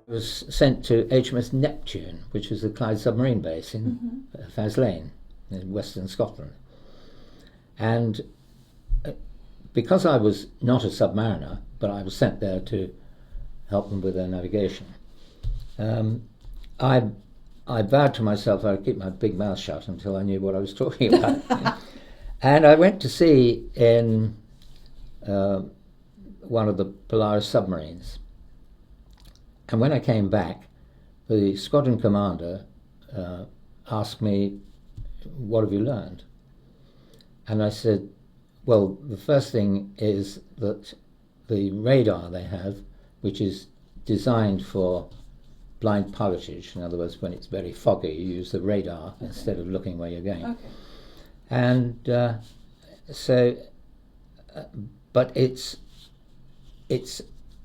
was sent to HMS Neptune, which was the Clyde submarine base in Faslane, in western Scotland. And because I was not a submariner, but I was sent there to help them with their navigation, I vowed to myself I'd keep my big mouth shut until I knew what I was talking about. And I went to sea in one of the Polaris submarines. And when I came back, the squadron commander asked me, "What have you learned?" And I said, well, the first thing is that the radar they have, which is designed for blind pilotage, in other words, when it's very foggy, you use the radar instead of looking where you're going. Okay. And but it's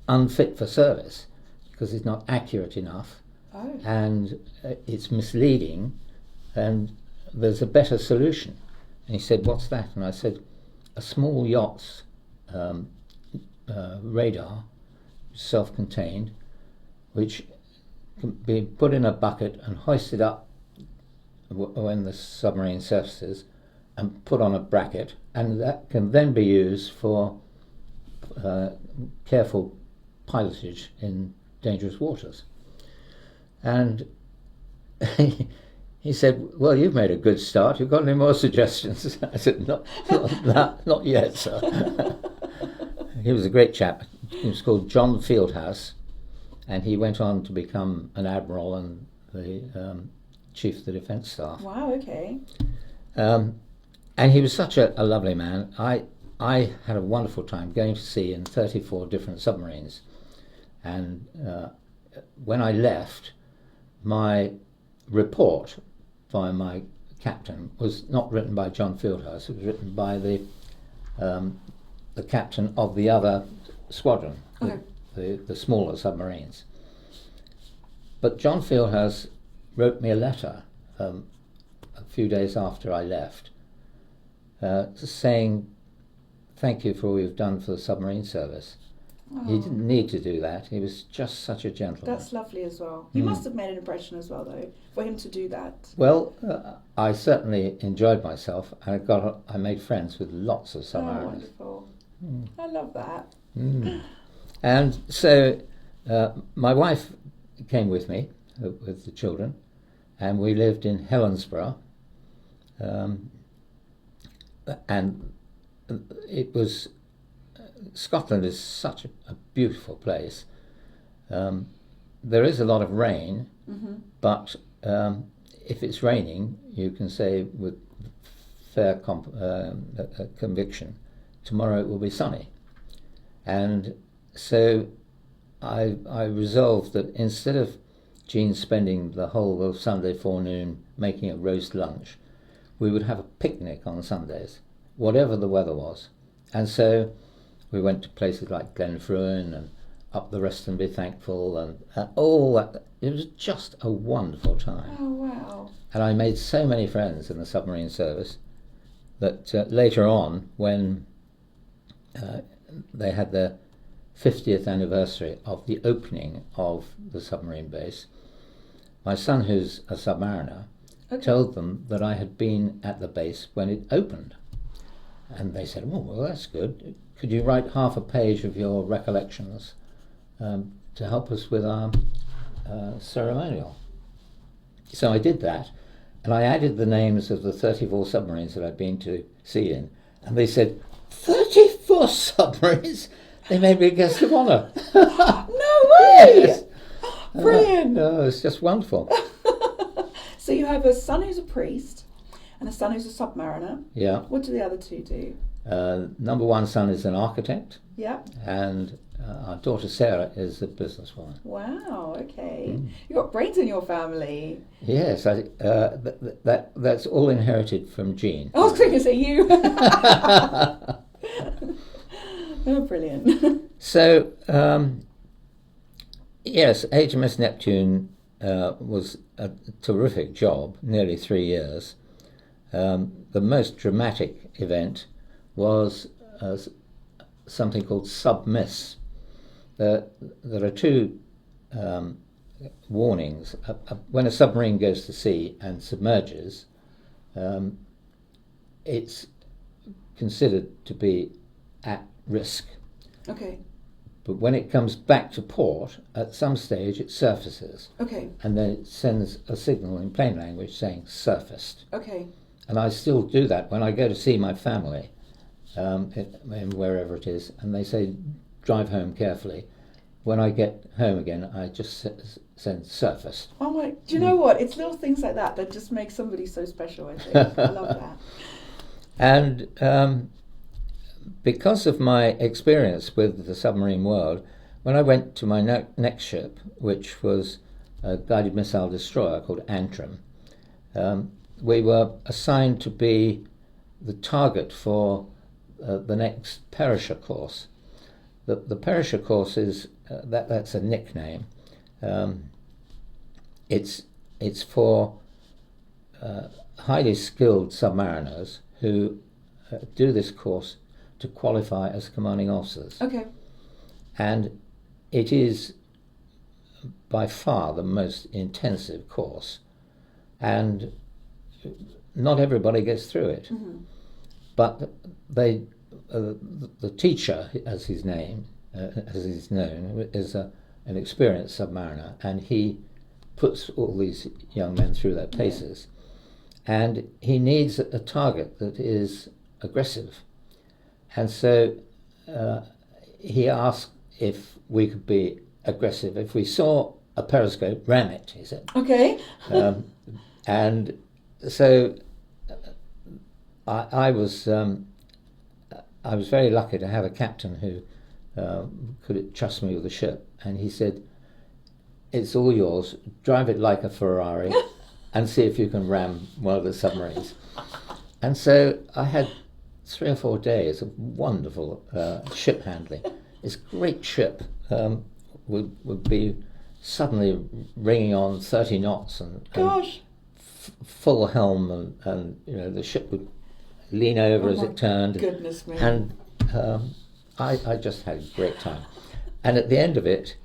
unfit for service because it's not accurate enough, and it's misleading, and there's a better solution. And he said, "What's that?" And I said, "A small yacht's radar, self-contained, which can be put in a bucket and hoisted up when the submarine surfaces and put on a bracket, and that can then be used for careful pilotage in dangerous waters." And he said, "Well, you've made a good start. You've got any more suggestions?" I said, not yet, sir." He was a great chap. He was called John Fieldhouse, and he went on to become an admiral and the chief of the defence staff. Wow, okay. And he was such a lovely man. I had a wonderful time going to sea in 34 different submarines. And when I left, my report by my captain was not written by John Fieldhouse. It was written by the captain of the other squadron, the smaller submarines. But John Fieldhouse wrote me a letter a few days after I left, saying, "Thank you for all you've done for the submarine service." Oh. He didn't need to do that. He was just such a gentleman. That's lovely as well. You must have made an impression as well, though, for him to do that. Well, I certainly enjoyed myself. I made friends with lots of submariners. Oh, wonderful. I love that. And so my wife came with me, with the children, and we lived in Helensburgh. And it was... Scotland is such a beautiful place. There is a lot of rain, but if it's raining, you can say with fair conviction, tomorrow it will be sunny. And so I resolved that instead of Jean spending the whole of Sunday forenoon making a roast lunch, we would have a picnic on Sundays, whatever the weather was. And so we went to places like Glenfruin and up the Rest and Be Thankful and all that. It was just a wonderful time. Oh, wow. And I made so many friends in the submarine service that later on, when they had their 50th anniversary of the opening of the submarine base, my son, who's a submariner, told them that I had been at the base when it opened. And they said, "Oh, well, that's good. Could you write half a page of your recollections to help us with our ceremonial?" So I did that, and I added the names of the 34 submarines that I'd been to sea in, and they said, 34 submarines? They made me a guest of honour. No way! Yes. Brilliant! It's just wonderful. So you have a son who's a priest and a son who's a submariner. Yeah. What do the other two do? Number one son is an architect. Yeah. And our daughter Sarah is a businesswoman. Wow, okay. You've got brains in your family. Yes, that's all inherited from Jean. I was going to say you. Oh, brilliant. So, yes, HMS Neptune was a terrific job, nearly 3 years. The most dramatic event was something called submiss. There are two warnings. When a submarine goes to sea and submerges, it's considered to be at risk. Okay. But when it comes back to port, at some stage it surfaces. Okay. And then it sends a signal in plain language saying surfaced. Okay. And I still do that when I go to see my family, in wherever it is, and they say, drive home carefully. When I get home again, I just send surfaced. Oh my! Do you know what? It's little things like that that just make somebody so special. I think I love that. And because of my experience with the submarine world, when I went to my next ship, which was a guided missile destroyer called Antrim, we were assigned to be the target for the next perisher course. The perisher course is that's a nickname. It's for highly skilled submariners who do this course to qualify as commanding officers. Okay. And it is by far the most intensive course, and not everybody gets through it. Mm-hmm. But the teacher, as he's known, is an experienced submariner, and he puts all these young men through their paces. And he needs a target that is aggressive. And so he asked if we could be aggressive. If we saw a periscope, ram it, he said. Okay. And so I was very lucky to have a captain who could trust me with the ship. And he said, it's all yours, drive it like a Ferrari and see if you can ram one of the submarines. And so I had 3 or 4 days of wonderful ship handling. This great ship would be suddenly ringing on 30 knots and Gosh. Full helm, and the ship would lean over as it turned. Goodness me. And I just had a great time. And at the end of it,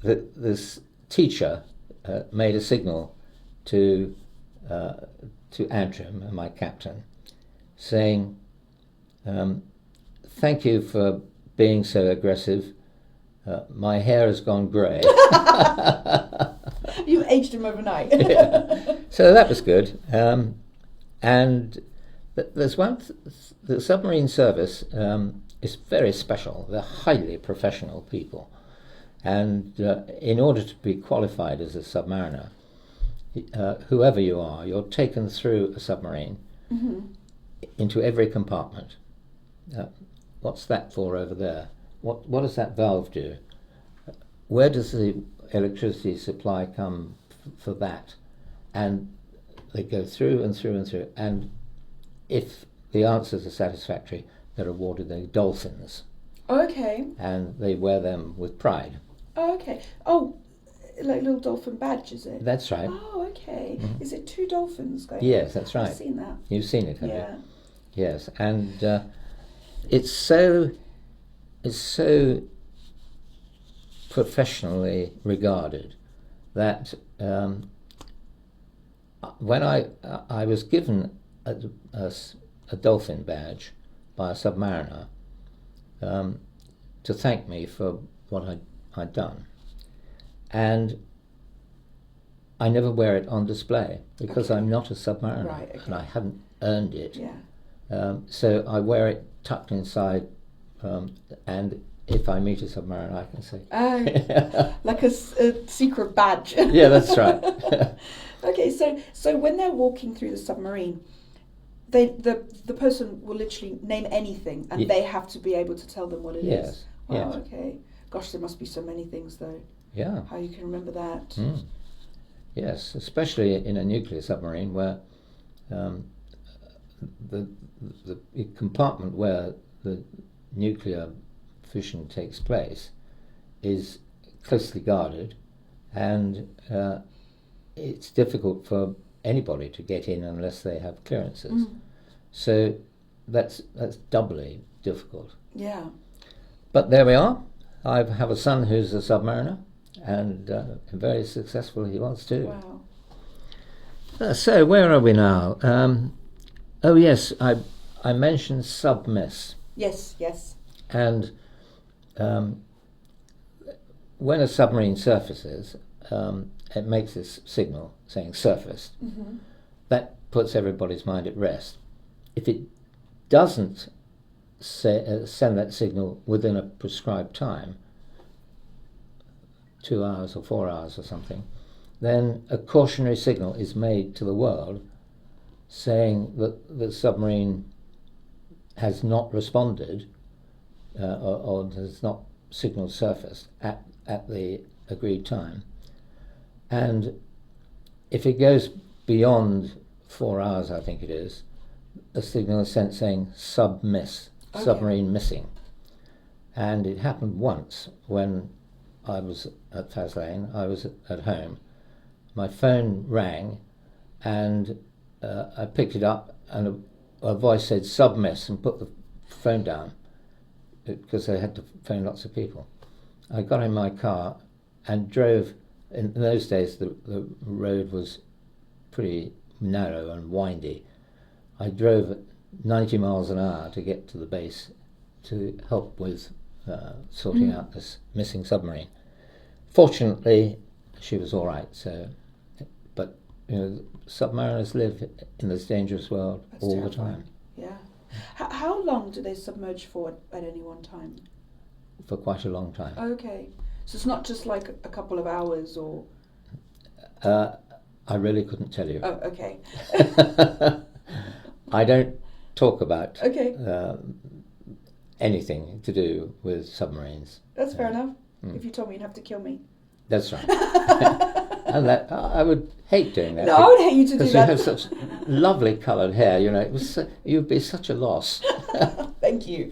this teacher made a signal to Antrim, my captain, saying, thank you for being so aggressive. My hair has gone grey. You aged him overnight. Yeah. So that was good. And there's the submarine service is very special. They're highly professional people. And in order to be qualified as a submariner, whoever you are, you're taken through a submarine into every compartment. What's that for over there? What does that valve do? Where does the electricity supply come for that? And they go through and through and through. And if the answers are satisfactory, they're awarded the dolphins. Okay. And they wear them with pride. Oh, okay. Oh, like little dolphin badge, is it? That's right. Oh, okay. Mm-hmm. Is it 2 dolphins going? Yes, that's right. I've seen that. You've seen it, have you? Yeah. Yes, and it's so professionally regarded that when I was given a dolphin badge by a submariner to thank me for what I'd done, and I never wear it on display because I'm not a submariner, right, okay. and I haven't earned it. Yeah. So I wear it tucked inside, and if I meet a submariner, I can say, like a secret badge. Yeah, that's right. Okay, so when they're walking through the submarine, the person will literally name anything, and they have to be able to tell them what it is. Wow, yes. okay. Gosh, there must be so many things though. Yeah. How you can remember that. Mm. Yes, especially in a nuclear submarine where the compartment where the nuclear fission takes place is closely guarded, and it's difficult for anybody to get in unless they have clearances. So that's doubly difficult. Yeah. But there we are. I have a son who's a submariner, and very successful he was too. Wow. So where are we now? Oh yes, I mentioned submiss. Yes, yes. And when a submarine surfaces, it makes this signal saying surfaced. Mm-hmm. That puts everybody's mind at rest. If it doesn't send that signal within a prescribed time, 2 hours or 4 hours or something, then a cautionary signal is made to the world saying that the submarine has not responded or has not signal surfaced at the agreed time. And if it goes beyond 4 hours, I think it is, a signal is sent saying submiss, Okay. submarine missing. And it happened once when I was at Faslane, I was at home. My phone rang and I picked it up and a voice said submiss and put the phone down because they had to phone lots of people. I got in my car and drove. In those days the road was pretty narrow and windy. I drove at 90 miles an hour to get to the base to help with sorting out this missing submarine. Fortunately, she was all right. So, but you know, submariners live in this dangerous world. That's all terrifying. The time. Yeah. How long do they submerge for at any one time? For quite a long time. Okay, so it's not just like a couple of hours or. I really couldn't tell you. Oh, okay. I don't talk about okay. Anything to do with submarines. That's fair enough. If you told me, you'd have to kill me. That's right. And that I would hate doing that. No, I would hate you to do that. Because you have such lovely coloured hair. You know, you'd be such a loss. Thank you.